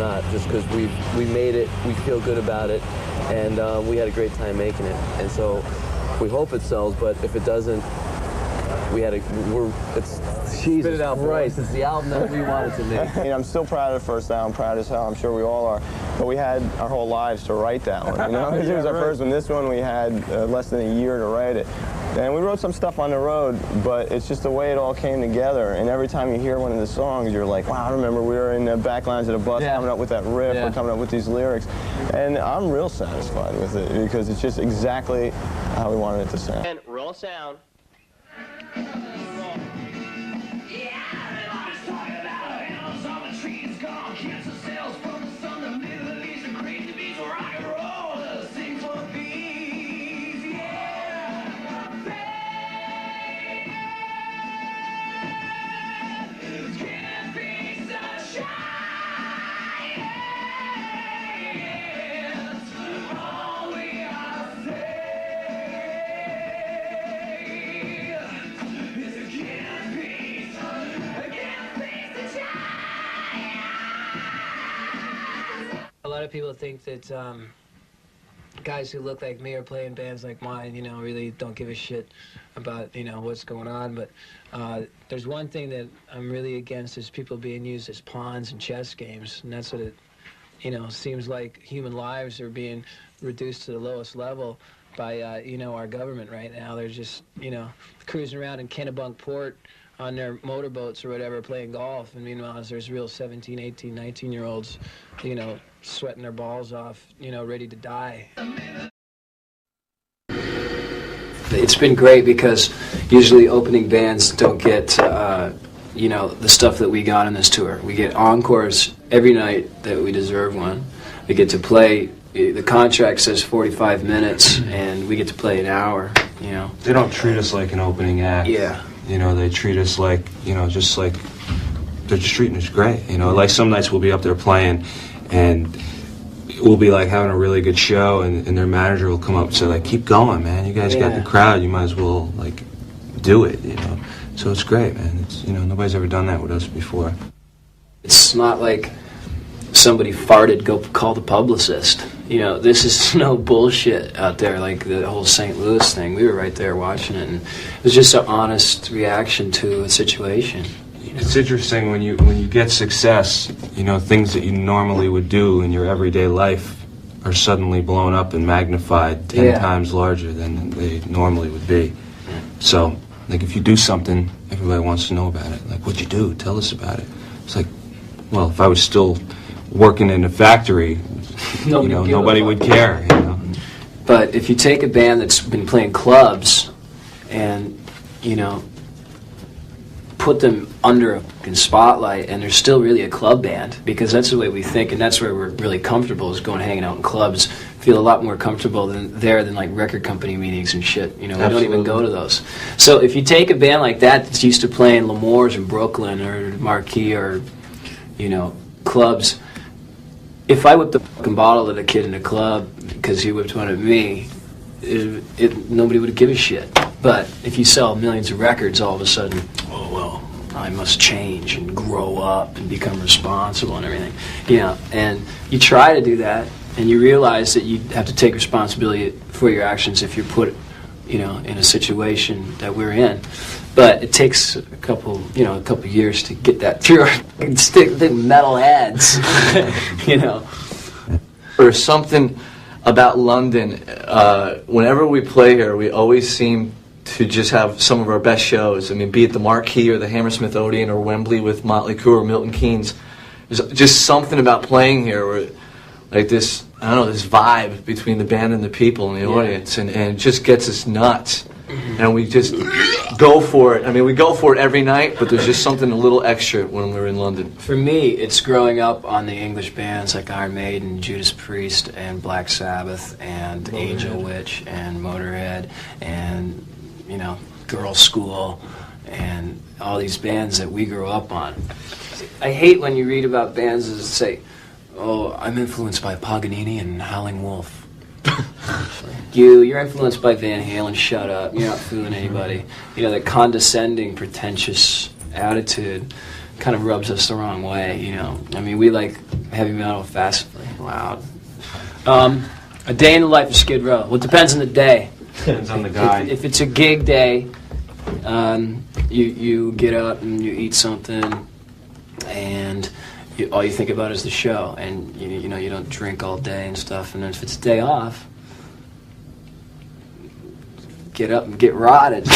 not, just because we made it, we feel good about it, and we had a great time making it. And so we hope it sells, but if it doesn't, it's Jesus Christ, it's the album that we wanted to make. I'm still proud of the first album, proud as hell, I'm sure we all are, but we had our whole lives to write that one, you know? It was our first one. This one we had less than a year to write it. And we wrote some stuff on the road, but it's just the way it all came together. And every time you hear one of the songs, you're like, wow, I remember we were in the back lines of the bus coming up with that riff or coming up with these lyrics. And I'm real satisfied with it because it's just exactly how we wanted it to sound. And roll sound. A lot of people think that guys who look like me or play in bands like mine, really don't give a shit about, what's going on. But there's one thing that I'm really against is people being used as pawns in chess games. And that's what it, seems like human lives are being reduced to the lowest level by, our government right now. They're just, cruising around in Kennebunkport on their motorboats or whatever playing golf. And meanwhile, there's real 17, 18, 19-year-olds, sweating their balls off, ready to die. It's been great because usually opening bands don't get, the stuff that we got on this tour. We get encores every night that we deserve one. We get to play, the contract says 45 minutes, and we get to play an hour, They don't treat us like an opening act. Yeah. They treat us like, just like, they're just treating us great, Like some nights we'll be up there playing, and we'll be like having a really good show, and their manager will come up and say, like, keep going, man. You guys got the crowd. You might as well, like, do it, So it's great, man. It's, nobody's ever done that with us before. It's not like somebody farted, go call the publicist. This is no bullshit out there like the whole St. Louis thing. We were right there watching it, and it was just an honest reaction to a situation. It's interesting when you get success, things that you normally would do in your everyday life are suddenly blown up and magnified 10 times larger than they normally would be. So, like, if you do something, everybody wants to know about it. Like, what'd you do? Tell us about it. It's like, well, if I was still working in a factory, nobody would care. But if you take a band that's been playing clubs and, put them under a fucking spotlight, and they're still really a club band, because that's the way we think, and that's where we're really comfortable, is going hanging out in clubs. Feel a lot more comfortable than like record company meetings and shit. We don't even go to those. So if you take a band like that that's used to playing L'Amour's in Brooklyn or Marquee or clubs, if I whipped a fucking bottle at a kid in a club because he whipped one at me, nobody would give a shit. But if you sell millions of records, all of a sudden, oh, well, I must change and grow up and become responsible and everything. And you try to do that, and you realize that you have to take responsibility for your actions if you're put, in a situation that we're in. But it takes a couple years to get that through our stick big metal heads, There's something about London. Whenever we play here, we always seem to just have some of our best shows. I mean, be it the Marquee or the Hammersmith Odeon or Wembley with Motley Crue or Milton Keynes. There's just something about playing here where, like, this, I don't know, this vibe between the band and the people in the audience, and it just gets us nuts. And we just go for it. I mean, we go for it every night, but there's just something a little extra when we're in London. For me, it's growing up on the English bands like Iron Maiden, Judas Priest, and Black Sabbath, and Angel Witch, and Motorhead, and, Girls' School, and all these bands that we grew up on. I hate when you read about bands that say, oh, I'm influenced by Paganini and Howling Wolf. You're influenced by Van Halen, shut up. You're not fooling anybody. That condescending, pretentious attitude kind of rubs us the wrong way, you know. I mean, we like heavy metal fast, loud. A day in the life of Skid Row. Well, it depends on the day. Depends on the guy. If it's a gig day, you get up and you eat something, and all you think about is the show, and you know you don't drink all day and stuff. And then if it's a day off, get up and get rotted.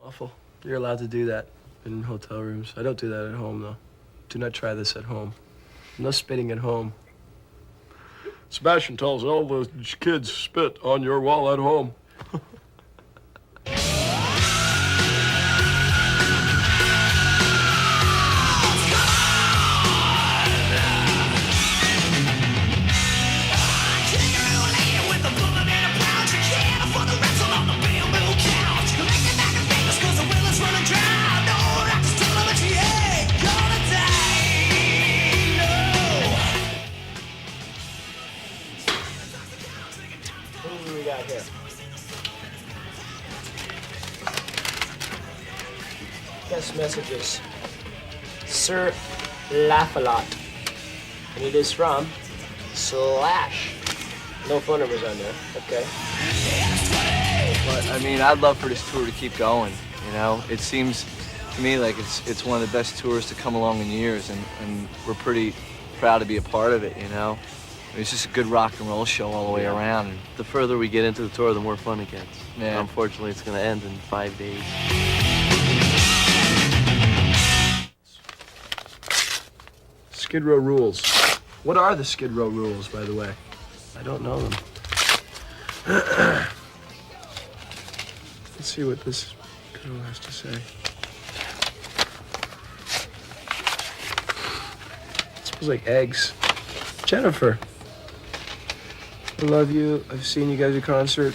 Awful. You're allowed to do that in hotel rooms. I don't do that at home, though. Do not try this at home. No spitting at home. Sebastian tells all the kids spit on your wall at home. What do we got here? Guest messages. Sir Laugh-A-Lot. And it is from Slash. No phone numbers on there. Okay. But I mean, I'd love for this tour to keep going. You know, it seems to me like it's one of the best tours to come along in years, and we're pretty proud to be a part of it. You know, it's just a good rock and roll show all the way around. The further we get into the tour, the more fun it gets. Yeah. Unfortunately, it's going to end in 5 days. Skid Row rules. What are the Skid Row rules, by the way? I don't know them. Let's see what this girl has to say. It smells like eggs. Jennifer. I love you. I've seen you guys at concert.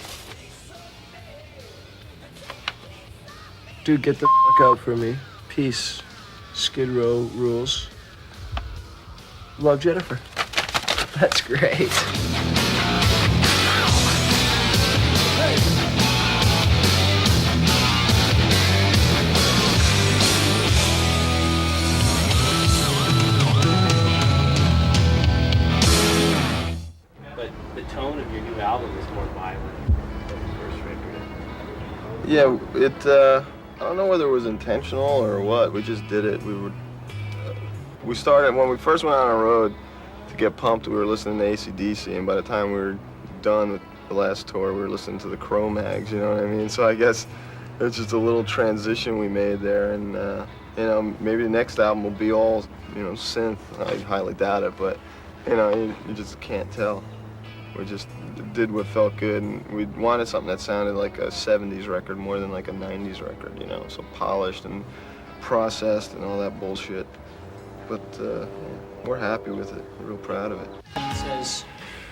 Dude, get the fuck out for me. Peace. Skid Row rules. Love, Jennifer. That's great. But the tone of your new album is more violent than the first record. Yeah, I don't know whether it was intentional or what. We just did it. We started, when we first went on the road to get pumped, we were listening to AC/DC, and by the time we were done with the last tour, we were listening to the Cro-Mags, you know what I mean? So I guess it's just a little transition we made there, and you know, maybe the next album will be all, you know, synth. I highly doubt it, but you know, you just can't tell. We just did what felt good, and we wanted something that sounded like a 70s record more than like a 90s record, you know, so polished and processed and all that bullshit. But we're happy with it. We're real proud of it. It says,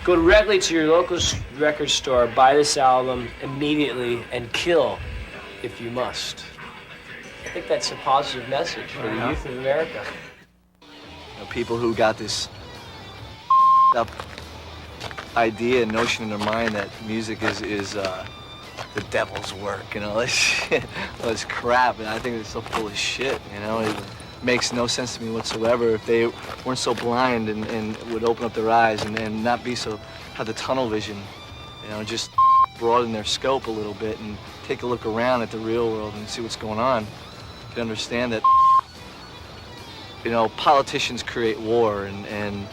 go directly to your local record store, buy this album immediately, and kill if you must. I think that's a positive message for the youth of America. You know, people who got this up idea and notion in their mind that music is the devil's work, you know, this shit, all this crap, and I think it's so full of shit, you know. It makes no sense to me whatsoever. If they weren't so blind and would open up their eyes and not be so, have the tunnel vision, you know, just broaden their scope a little bit and take a look around at the real world and see what's going on, you can understand that, you know, politicians create war and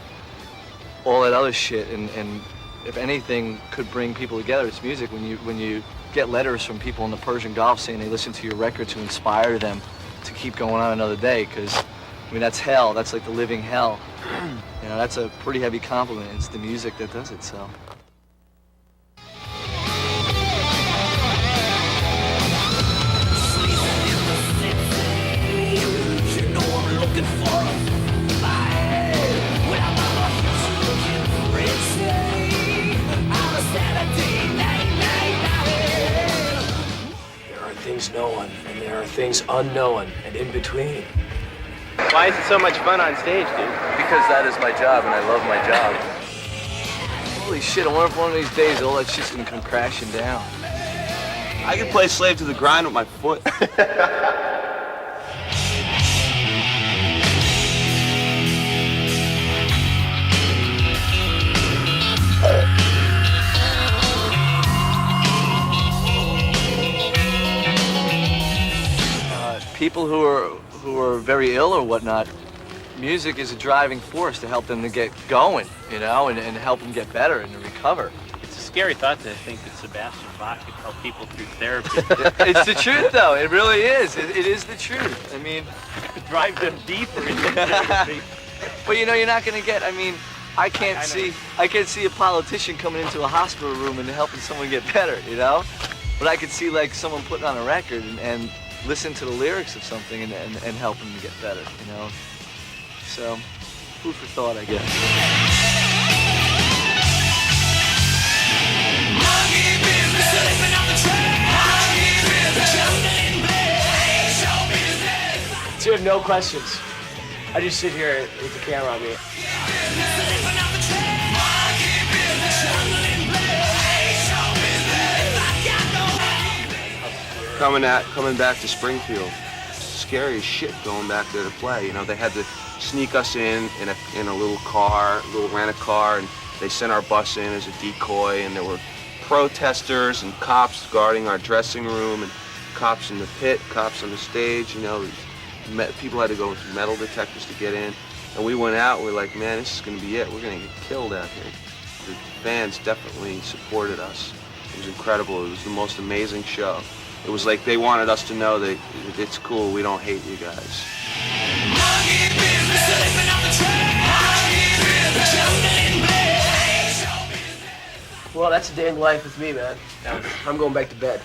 all that other shit, and if anything could bring people together, it's music. When you get letters from people in the Persian Gulf saying they listen to your record to inspire them to keep going on another day, because, I mean, that's hell. That's like the living hell. You know, that's a pretty heavy compliment. It's the music that does it, so. There are things known, and there are things unknown, and in between. Why is it so much fun on stage, dude? Because that is my job, and I love my job. Holy shit, I wonder if one of these days all that shit's gonna come crashing down. I can play Slave to the Grind with my foot. People who are very ill or whatnot, music is a driving force to help them to get going, you know, and help them get better and to recover. It's a scary thought to think that Sebastian Bach could help people through therapy. It's the truth, though. It really is. It is the truth. I mean, Drive them deeper into therapy. but you know, you're not gonna get. I mean, I can't see a politician coming into a hospital room and helping someone get better, you know. But I could see like someone putting on a record and listen to the lyrics of something and help them to get better, you know. So, food for thought, I guess. So you have no questions. I just sit here with the camera on me. Coming back to Springfield, scary as shit going back there to play. You know, they had to sneak us in a little car, little rent-a-car, and they sent our bus in as a decoy, and there were protesters and cops guarding our dressing room, and cops in the pit, cops on the stage. You know, people had to go through metal detectors to get in, and we went out. We're like, man, this is going to be it. We're going to get killed out here. The fans definitely supported us. It was incredible. It was the most amazing show. It was like they wanted us to know that it's cool, we don't hate you guys. Well, that's a day in life with me, man. I'm going back to bed.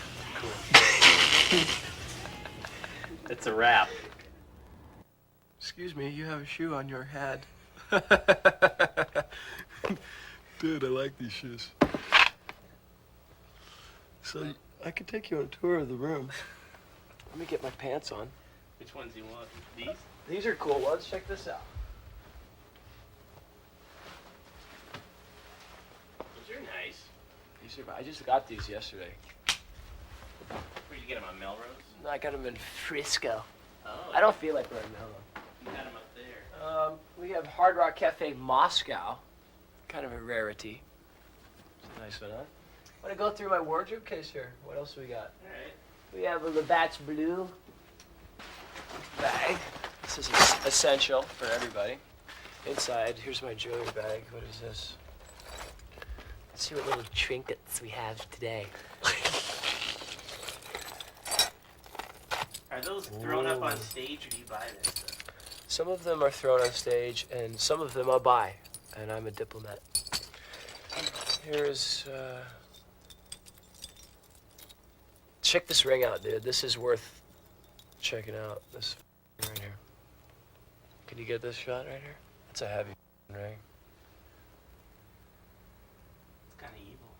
It's a wrap. Excuse me, you have a shoe on your head. Dude, I like these shoes. So, I could take you on a tour of the room. Let me get my pants on. Which ones do you want? These? These are cool ones. Check this out. Those are nice. These are, I just got these yesterday. Where'd you get them, on Melrose? I got them in Frisco. Oh. I don't feel like wearing them. You had them up there. We have Hard Rock Cafe Moscow. Kind of a rarity. It's a nice one, huh? Want to go through my wardrobe case here? What else do we got? All right. We have a Labatt's Blue bag. This is essential for everybody. Inside, here's my jewelry bag. What is this? Let's see what little trinkets we have today. Are those thrown up on stage, or do you buy this stuff? Some of them are thrown on stage, and some of them I'll buy, and I'm a diplomat. Here's, check this ring out, dude. This is worth checking out. This right here. Can you get this shot right here? It's a heavy ring. It's kind of evil.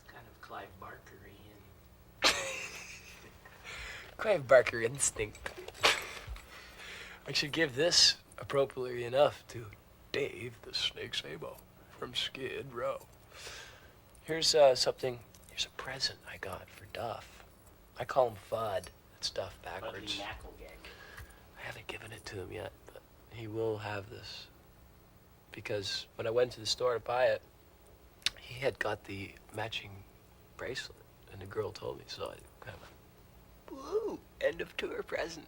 It's kind of Clive Barker-y. Clive Barker instinct. I should give this appropriately enough to Dave the Snake Sabo from Skid Row. Here's something. Here's a present I got for Duff. I call him Fudd. That's Duff backwards. I haven't given it to him yet, but he will have this. Because when I went to the store to buy it, he had got the matching bracelet And the girl told me, so I kind of went, woo, end of tour present.